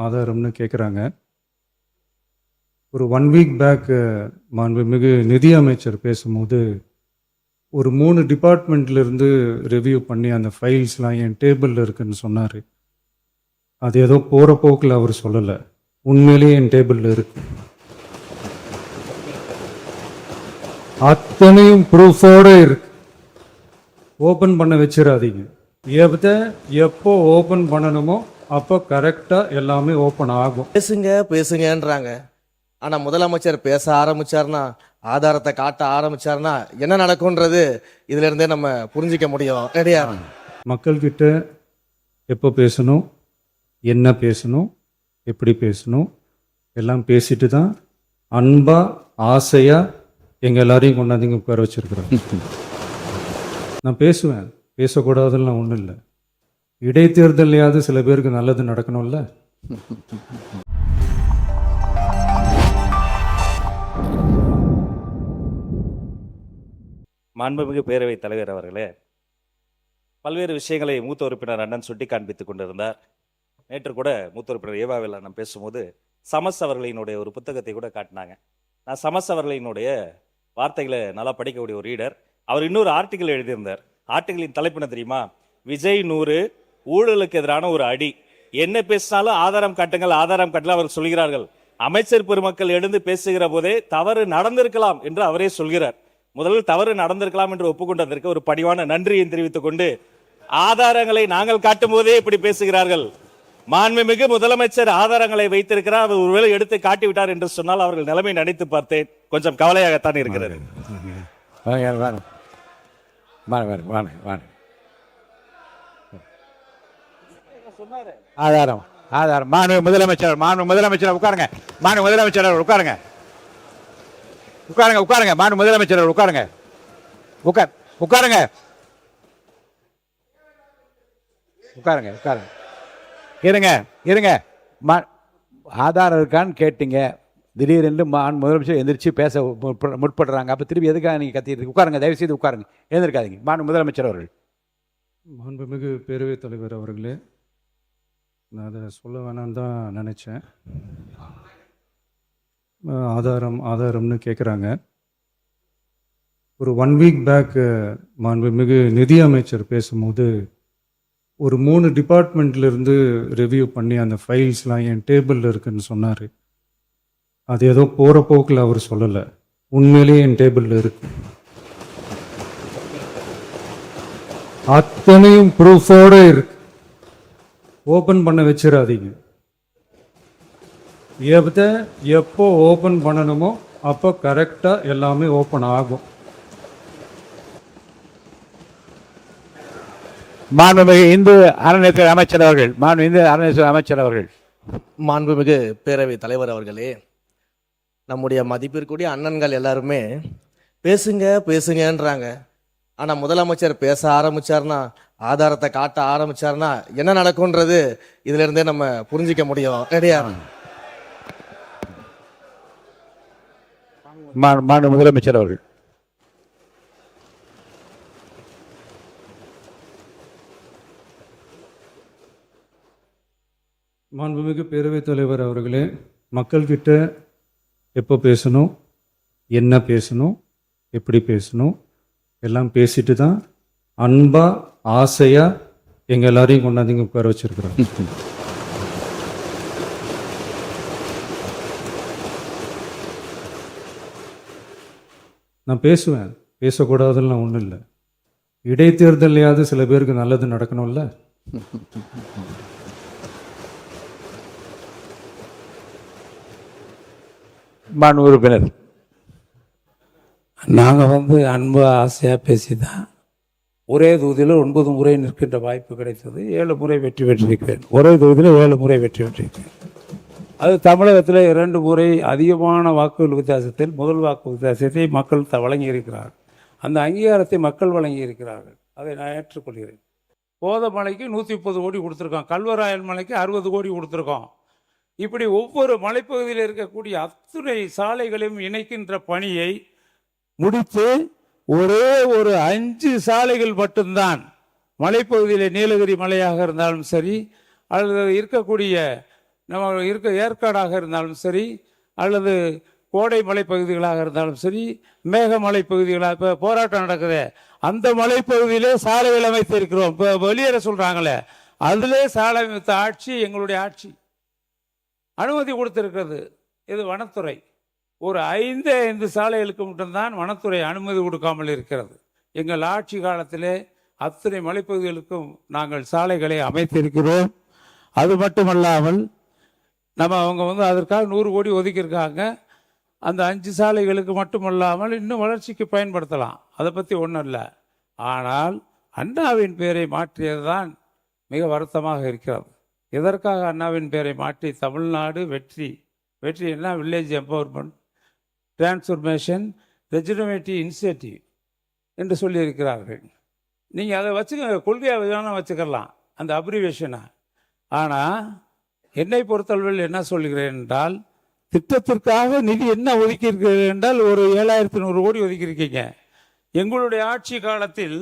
ஆதாரம்னு கேட்குறாங்க. ஒரு 1 week back மாண்புமிகு நிதி அமைச்சர் பேசும்போது ஒரு 3 டிபார்ட்மெண்ட்லேருந்து ரிவ்யூ பண்ணி அந்த ஃபைல்ஸ்லாம் என் டேபிளில் இருக்குன்னு சொன்னார். அது ஏதோ போகிற போக்கில் அவர் சொல்லலை, உண்மையிலேயே என் டேபிளில் இருக்கு. அத்தனையும் ப்ரூஃபோடு இருக்கு. ஓப்பன் பண்ண வச்சிடாதீங்க. எப்போ ஓப்பன் பண்ணணுமோ அப்போ கரெக்டாக எல்லாமே ஓப்பன் ஆகும். பேசுங்கன்றாங்க. ஆனால் முதலமைச்சர் பேச ஆரம்பிச்சார்னா, ஆதாரத்தை காட்ட ஆரம்பிச்சார்னா என்ன நடக்கும்ன்றது இதுல இருந்தே நம்ம புரிஞ்சிக்க முடியும். ரெடியா? மக்கள்கிட்ட எப்போ பேசணும், என்ன பேசணும், எப்படி பேசணும் எல்லாம் பேசிட்டு தான் அன்பா ஆசையாக எங்கள் எல்லாரையும் கொண்டாந்து உட்கார வச்சிருக்கிறேன். நான் பேசுவேன், பேசக்கூடாதுலாம் ஒன்றும் இல்லை. இடைத்தேர்தலையாவது சில பேருக்கு நல்லது நடக்கணும்ல. மாண்புமிகு பேரவைத் தலைவர் அவர்களே, பல்வேறு விஷயங்களை மூத்த உறுப்பினர் அண்ணன் சுட்டி காண்பித்துக் கொண்டிருந்தார். நேற்று கூட மூத்த உறுப்பினர் ஏவாவில் அண்ணன் பேசும்போது சமஸ் அவர்களினுடைய ஒரு புத்தகத்தை கூட காட்டினாங்க. நான் சமஸ் அவர்களினுடைய வார்த்தைகளை நல்லா படிக்கக்கூடிய ஒரு ரீடர். அவர் இன்னொரு ஆர்டிகிள் எழுதியிருந்தார். ஆர்டிகிளின் தலைப்பு என்ன தெரியுமா? விஜய் 100 ஊழலுக்கு எதிரான ஒரு அடி. என்ன பேசினாலும் ஆதாரம் காட்டுங்கள், ஆதாரம் காட்டல அவர் சொல்கிறார்கள். அமைச்சர் பெருமக்கள் எழுந்து பேசுகிற போதே தவறு நடந்திருக்கலாம் என்று அவரே சொல்கிறார். முதலில் தவறு நடந்திருக்கலாம் என்று ஒப்புக்கொண்டதற்கு ஒரு பணிவான நன்றியை தெரிவித்துக் கொண்டு, ஆதாரங்களை நாங்கள் காட்டும் போதே இப்படி பேசுகிறார்கள். மாண்புமிகு முதலமைச்சர் ஆதாரங்களை வைத்திருக்கிறார், அவர் ஒருவேளை எடுத்து காட்டிவிட்டார் என்று சொன்னால் அவர்கள் நிலைமை நினைத்து பார்த்தேன். கொஞ்சம் கவலையாகத்தான் இருக்கிறது. ஆதாரம் ஆதாரம் மாண்புமிகு முதலமைச்சர் உட்காருங்க. மாண்புமிகு முதலமைச்சர் உட்காருங்க. உட்காருங்க உட்காருங்க மாண்புமிகு முதலமைச்சர் உட்காருங்க. உட்காருங்க உட்காருங்க உட்காருங்க. இருங்க. ஆதாரம் இருக்கான்னு கேட்டீங்க. திடீரென்று முதலமைச்சர் எந்திரிச்சு பேச முற்படுறாங்க. அப்போ திருப்பி எதுக்காக நீங்கள் கத்திட்டு? உட்காருங்க, தயவு செய்து உட்காருங்க, எழுந்திருக்காதீங்க. மாண்புமிகு முதலமைச்சர் அவர்கள். மாண்புமிகு பேரவைத் தலைவர் அவர்களே, நான் அதை சொல்ல வேணான்னு தான் நினச்சேன். ஆதாரம்னு கேட்குறாங்க. ஒரு 1 வீக் பேக் மாண்புமிகு நிதி அமைச்சர் பேசும்போது ஒரு 3 டிபார்ட்மெண்ட்லேருந்து ரிவ்யூ பண்ணி அந்த ஃபைல்ஸ்லாம் என் டேபிளில் இருக்குன்னு சொன்னார். அது ஏதோ போகிற போக்கில் அவர் சொல்லலை, உண்மையிலேயே என் டேபிளில் இருக்கு. அத்தனையும் ப்ரூஃபோடு இருக்கு. ஓப்பன் பண்ண வச்சிடாதீங்க. எப்போ ஓப்பன் பண்ணணுமோ அப்போ கரெக்டாக எல்லாமே ஓப்பன் ஆகும். மாண்புமிகு இந்து அறநிலையத்துறை அமைச்சர் அவர்கள். இந்து அறநிலையத்துறை அமைச்சர் அவர்கள். மாண்புமிகு பேரவை தலைவர் அவர்களே, நம்முடைய மதிப்பிற்குரிய அண்ணன்கள் எல்லாருமே பேசுங்கன்றாங்க. ஆனால் முதலமைச்சர் பேச ஆரம்பிச்சார்னா, ஆதாரத்தை காட்ட ஆரம்பிச்சார்னா என்ன நடக்கும்ன்றது இதுல இருந்தே நம்ம புரிஞ்சிக்க முடியும். ரெடியா? மாண்புமிகு முதலமைச்சர் அவர்கள். மாண்புமிகு பேரவைத் தலைவர் அவர்களே, மக்கள்கிட்ட எப்போ பேசணும், என்ன பேசணும், எப்படி பேசணும் எல்லாம் பேசிட்டு தான் அன்பா ஆசையாக எங்கள் எல்லாரையும் கொண்டாந்து உட்கார வச்சிருக்கிறோம். நான் பேசுவேன், பேசக்கூடாதுலாம் ஒன்றும் இல்லை. இடைத்தேர்தலையாவது சில பேருக்கு நல்லது நடக்கணும்ல. உறுப்பினர். நாங்கள் அன்பு ஆசையாக பேசி தான் ஒரே தொகுதியில் 9 முறை நிற்கின்ற வாய்ப்பு கிடைத்தது. 7 முறை வெற்றி பெற்றிருக்கிறேன். ஒரே தொகுதியில் 7 முறை வெற்றி பெற்றிருக்கிறேன். அது தமிழகத்தில் 2 முறை அதிகமான வாக்குகள் வித்தியாசத்தில் முதல் வாக்கு வித்தியாசத்தை மக்கள் வழங்கியிருக்கிறார்கள். அந்த அங்கீகாரத்தை மக்கள் வழங்கியிருக்கிறார்கள். அதை நான் ஏற்றுக்கொள்கிறேன். கோதமலைக்கு 130 கோடி கொடுத்துருக்கோம். கல்வராயன் மலைக்கு 60 கோடி கொடுத்துருக்கோம். இப்படி ஒவ்வொரு மலைப்பகுதியில் இருக்கக்கூடிய அத்துணை சாலைகளையும் இணைக்கின்ற பணியை முடித்து ஒரே ஒரு 5 சாலைகள் மட்டும்தான் மலைப்பகுதியில் நீலகிரி மலையாக இருந்தாலும் சரி, அல்லது இருக்கக்கூடிய நம்ம ஏற்காடாக இருந்தாலும் சரி, அல்லது கோடை மலைப்பகுதிகளாக இருந்தாலும் சரி, மேகமலை பகுதிகளாக இப்போ போராட்டம் நடக்குது, அந்த மலைப்பகுதியிலே சாலைகள் அமைத்திருக்கிறோம். இப்போ வெளியேற சொல்கிறாங்களே, அதிலே சாலை அமைத்த ஆட்சி எங்களுடைய ஆட்சி. அனுமதி கொடுத்திருக்கிறது இது வனத்துறை. ஒரு 5 சாலைகளுக்கு மட்டும்தான் வனத்துறை அனுமதி கொடுக்காமல் இருக்கிறது. எங்கள் ஆட்சி காலத்திலே அத்தனை மலைப்பகுதிகளுக்கும் நாங்கள் சாலைகளை அமைத்திருக்கிறோம். அது மட்டுமல்லாமல் அவங்க அதற்காக 100 கோடி ஒதுக்கியிருக்காங்க. அந்த 5 சாலைகளுக்கு மட்டுமல்லாமல் இன்னும் வளர்ச்சிக்கு பயன்படுத்தலாம், அதை பற்றி ஒன்றும் இல்லை. ஆனால் அண்ணாவின் பெயரை மாற்றியது தான் மிக வருத்தமாக இருக்கிறது. எதற்காக அண்ணாவின் பெயரை மாற்றி தமிழ்நாடு வெற்றி என்ன வில்லேஜ் எம்பவர்மெண்ட் டிரான்ஸ்ஃபர்மேஷன் ரெஜினமேட்டிவ் இனிஷியேட்டிவ் என்று சொல்லியிருக்கிறார்கள். நீங்கள் அதை வச்சுக்க, கொள்கையாக வேணால் வச்சுக்கலாம் அந்த அப்ரிவேஷனை. ஆனால் என்னை பொறுத்தளவில் என்ன சொல்கிறேன் என்றால், திட்டத்திற்காக நிதி என்ன ஒதுக்கியிருக்கிறீர்கள் என்றால் ஒரு 7100 கோடி ஒதுக்கியிருக்கீங்க. எங்களுடைய ஆட்சி காலத்தில்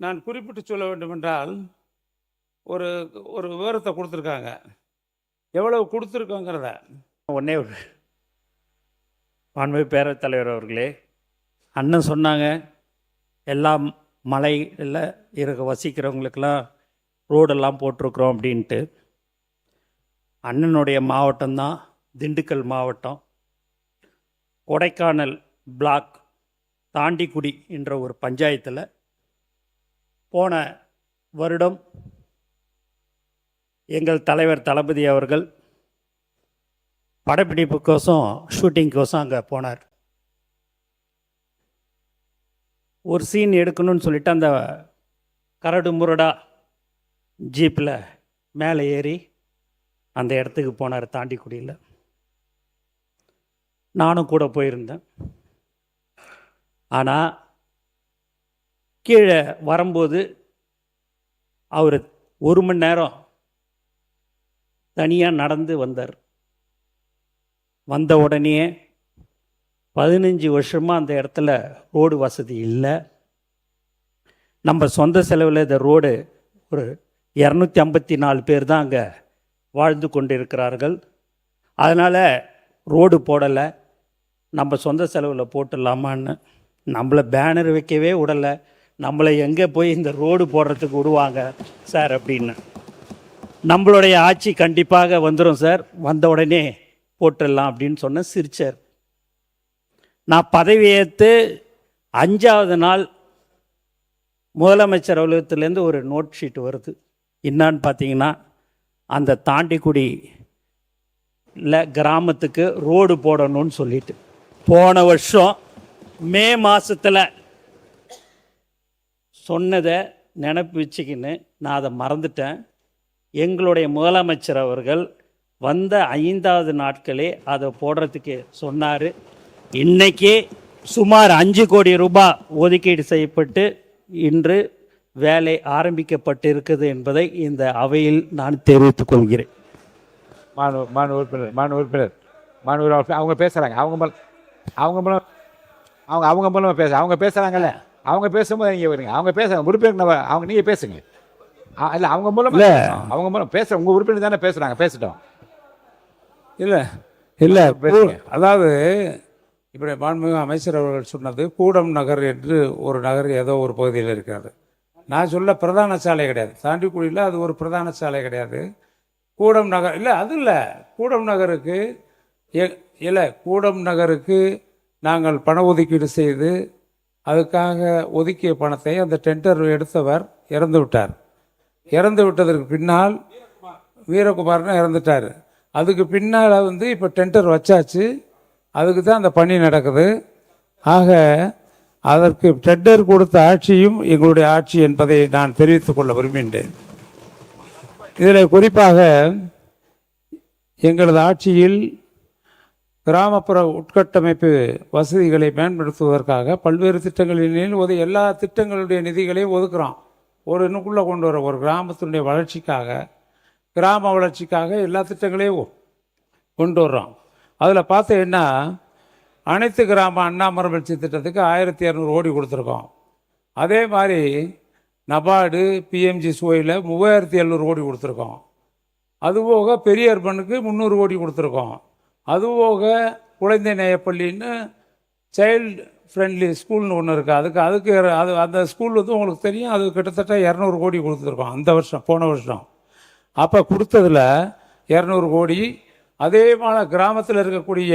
நான் குறிப்பிட்டு சொல்ல வேண்டும் என்றால் ஒரு ஒரு விவரத்தை கொடுத்துருக்காங்க, எவ்வளவு கொடுத்துருக்கோங்கிறத. ஒன்றே ஒரு மாண்புமிகு பேரவைத் தலைவர் அவர்களே, அண்ணன் சொன்னாங்க எல்லாம் மலையில் வசிக்கிறவங்களுக்கெல்லாம் ரோடெல்லாம் போட்டிருக்கிறோம் அப்படின்ட்டு. அண்ணனுடைய மாவட்டம்தான் திண்டுக்கல் மாவட்டம். கொடைக்கானல் பிளாக் தாண்டிக்குடி என்ற ஒரு பஞ்சாயத்தில் போன வருடம் எங்கள் தலைவர் தளபதி அவர்கள் படப்பிடிப்புக்கோசம் ஷூட்டிங்கோசம் அங்கே போனார். ஒரு சீன் எடுக்கணும்னு சொல்லிட்டு அந்த கரடு முரடா ஜீப்பில் மேலே ஏறி அந்த இடத்துக்கு போனார் தாண்டிக்குடியில். நானும் கூட போயிருந்தேன். ஆனால் கீழே வரும்போது அவர் 1 மணி நேரம் தனியாக நடந்து வந்தார். வந்த உடனே 15 வருஷமாக அந்த இடத்துல ரோடு வசதி இல்லை. நம்ம சொந்த செலவில் இந்த ரோடு ஒரு 254 பேர் தான் அங்கே வாழ்ந்து கொண்டிருக்கிறார்கள். அதனால் ரோடு போடலை, நம்ம சொந்த செலவில் போட்டுடலாமான்னு. நம்மளை பேனர் வைக்கவே விடலை, நம்மளை எங்கே போய் இந்த ரோடு போடுறதுக்கு விடுவாங்க சார் அப்படின்னு. நம்மளுடைய ஆட்சி கண்டிப்பாக வந்துடும் சார், வந்த உடனே போட்டுடலாம் அப்படின்னு சொன்ன சிரிச்சார். நான் பதவியேற்று 5வது நாள் முதலமைச்சர் அலுவலகத்திலேருந்து ஒரு நோட் ஷீட் வருது. என்னான்னு பார்த்தீங்கன்னா, அந்த தாண்டிக்குடியில் கிராமத்துக்கு ரோடு போடணும்னு சொல்லிட்டு போன வருஷம் மே மாதத்தில் சொன்னதை நினப்பு வச்சுக்கின்னு நான் அதை மறந்துட்டேன். எங்களுடைய முதலமைச்சர் அவர்கள் வந்த 5வது நாட்களே அதை போடுறதுக்கு சொன்னார். இன்றைக்கே சுமார் 5 கோடி ரூபாய் ஒதுக்கீடு செய்யப்பட்டு இன்று வேலை ஆரம்பிக்கப்பட்டிருக்குது என்பதை இந்த அவையில் நான் தெரிவித்துக் கொள்கிறேன். மாணவ உறுப்பினர் அவங்க பேசுகிறாங்க. அவங்க மூலமாக அவங்க பேசுகிறாங்கல்ல, அவங்க பேசும்போது நீங்கள் வருங்க. அவங்க பேசுகிறாங்க உறுப்பினர், நீங்கள் பேசுங்க. இல்லை அவங்க மூலம் பேசுகிற உங்கள் உறுப்பினர் தானே பேசுகிறாங்க, பேசிட்டோம். இல்லை அதாவது இப்படி மாண்புமிகு அமைச்சர் அவர்கள் சொன்னது கூடம் நகர் என்று ஒரு நகர் ஏதோ ஒரு பகுதியில் இருக்கிறது. நான் சொல்ல பிரதான சாலை கிடையாது, தாண்டிக்குடியில் அது ஒரு பிரதான சாலை கிடையாது. கூடம் நகர் இல்லை, அது இல்லை. கூடம் நகருக்கு நாங்கள் பண ஒதுக்கீடு செய்து அதுக்காக ஒதுக்கிய பணத்தை அந்த டெண்டர் எடுத்தவர் இறந்து விட்டார். இறந்து விட்டதற்கு பின்னால் வீரகுமார்னு இறந்துட்டார். அதுக்கு பின்னால் இப்போ டெண்டர் வச்சாச்சு, அதுக்கு தான் அந்த பணி நடக்குது. ஆக அதற்கு டெண்டர் கொடுத்த ஆட்சியும் எங்களுடைய ஆட்சி என்பதை நான் தெரிவித்துக் கொள்ள விரும்புகின்றேன். இதில் குறிப்பாக எங்களது ஆட்சியில் கிராமப்புற உட்கட்டமைப்பு வசதிகளை மேம்படுத்துவதற்காக பல்வேறு திட்டங்களில் எல்லா திட்டங்களுடைய நிதிகளையும் ஒதுக்குறோம். ஒரு இன்னுக்குள்ளே கொண்டு வர ஒரு கிராமத்தினுடைய வளர்ச்சிக்காக, கிராம வளர்ச்சிக்காக எல்லா திட்டங்களையும் கொண்டு வர்றோம். அதில் பார்த்தீங்கன்னா அனைத்து கிராம அண்ணா மறுமலர்ச்சி திட்டத்துக்கு 1200 கோடி கொடுத்துருக்கோம். அதே மாதிரி நபார்டு பிஎம்ஜி சுவையில் 3700 கோடி கொடுத்துருக்கோம். அதுபோக பெரிய அர்பனுக்கு 300 கோடி கொடுத்துருக்கோம். அதுபோக குழந்தை நேயப்பள்ளின்னு சைல்டு ஃப்ரெண்ட்லி ஸ்கூல்னு ஒன்று இருக்குது. அதுக்கு அந்த ஸ்கூல் வந்து உங்களுக்கு தெரியும், அது கிட்டத்தட்ட 200 கோடி கொடுத்துருக்கோம் அந்த வருஷம், போன வருஷம். அப்போ கொடுத்ததில் 200 கோடி. அதே மாதிரி கிராமத்தில் இருக்கக்கூடிய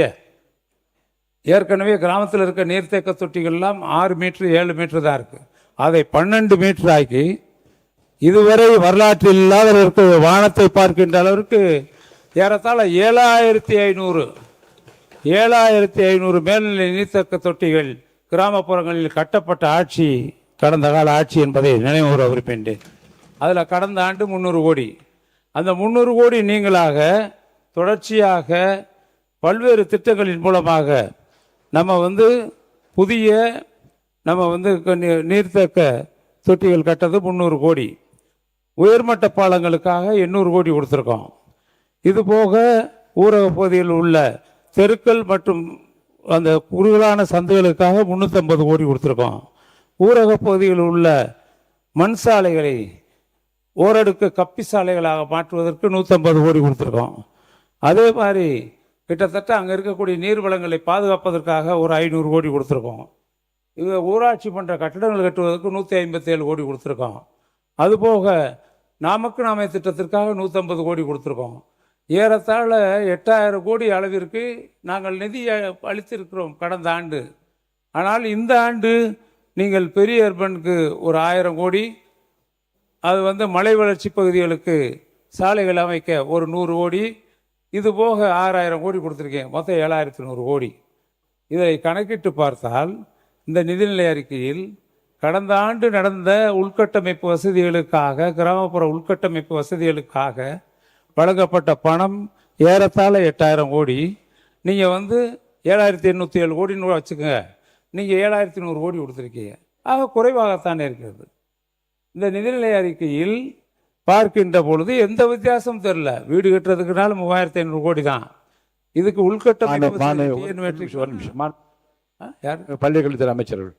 ஏற்கனவே கிராமத்தில் இருக்க நீர்த்தேக்க தொட்டிகள்லாம் 6 மீட்ரு 7 மீட்ரு தான் இருக்குது. அதை 12 மீட்டர் ஆக்கி இதுவரை வரலாற்றில் இல்லாத இருக்க வானத்தை பார்க்கின்ற அளவிற்கு ஏறத்தாழ 7500 மேல்நிலை நீர்த்தேக்க தொட்டிகள் கிராமப்புறங்களில் கட்டப்பட்ட ஆட்சி கடந்த கால ஆட்சி என்பதை நினைவுற விரும்புகின்றேன். அதில் கடந்த ஆண்டு 300 கோடி. அந்த 300 கோடி நீங்களாக தொடர்ச்சியாக பல்வேறு திட்டங்களின் மூலமாக புதிய நீர்த்தேக்க தொட்டிகள் கட்டது 300 கோடி. உயர்மட்ட பாலங்களுக்காக 800 கோடி கொடுத்துருக்கோம். இது போக ஊரக பகுதியில் உள்ள தெருக்கள் மற்றும் அந்த குறுகலான சந்தைகளுக்காக 350 கோடி கொடுத்துருக்கோம். ஊரக பகுதியில் உள்ள மண் சாலைகளை ஓரடுக்கு கப்பி சாலைகளாக மாற்றுவதற்கு 150 கோடி கொடுத்துருக்கோம். அதே மாதிரி கிட்டத்தட்ட அங்கே இருக்கக்கூடிய நீர்வளங்களை பாதுகாப்பதற்காக ஒரு 500 கோடி கொடுத்துருக்கோம். இது ஊராட்சி மன்ற கட்டடங்கள் கட்டுவதற்கு 157 கோடி கொடுத்துருக்கோம். அதுபோக நாமக்கு நாமே திட்டத்திற்காக 150 கோடி கொடுத்துருக்கோம். ஏறத்தாழ 8000 கோடி அளவிற்கு நாங்கள் நிதி அளித்திருக்கிறோம் கடந்த ஆண்டு. ஆனால் இந்த ஆண்டு நீங்கள் பெரிய அர்பனுக்கு ஒரு 1000 கோடி, அது மலை வளர்ச்சி பகுதிகளுக்கு சாலைகள் அமைக்க ஒரு 100 கோடி, இது போக 6000 கோடி கொடுத்துருக்கேன். மொத்தம் 7100 கோடி. இதை கணக்கிட்டு பார்த்தால் இந்த நிதிநிலை அறிக்கையில் கடந்த ஆண்டு நடந்த உள்கட்டமைப்பு வசதிகளுக்காக, கிராமப்புற உள்கட்டமைப்பு வசதிகளுக்காக வழங்கப்பட்ட பணம் ஏறத்தாழ 8000 கோடி. நீங்கள் 7807 கோடின்னு வச்சுக்கோங்க, நீங்கள் 7100 கோடி கொடுத்துருக்கீங்க. ஆக குறைவாகத்தானே இருக்கிறது. இந்த நிதிநிலை அறிக்கையில் பார்க்கின்ற பொழுது எந்த வித்தியாசமும் தெரியல. வீடு கட்டுறதுக்குனால 3500 கோடி தான். இதுக்கு உள்கட்டமைப்பு யார் பள்ளிக்கல்வித்துறை அமைச்சர்கள்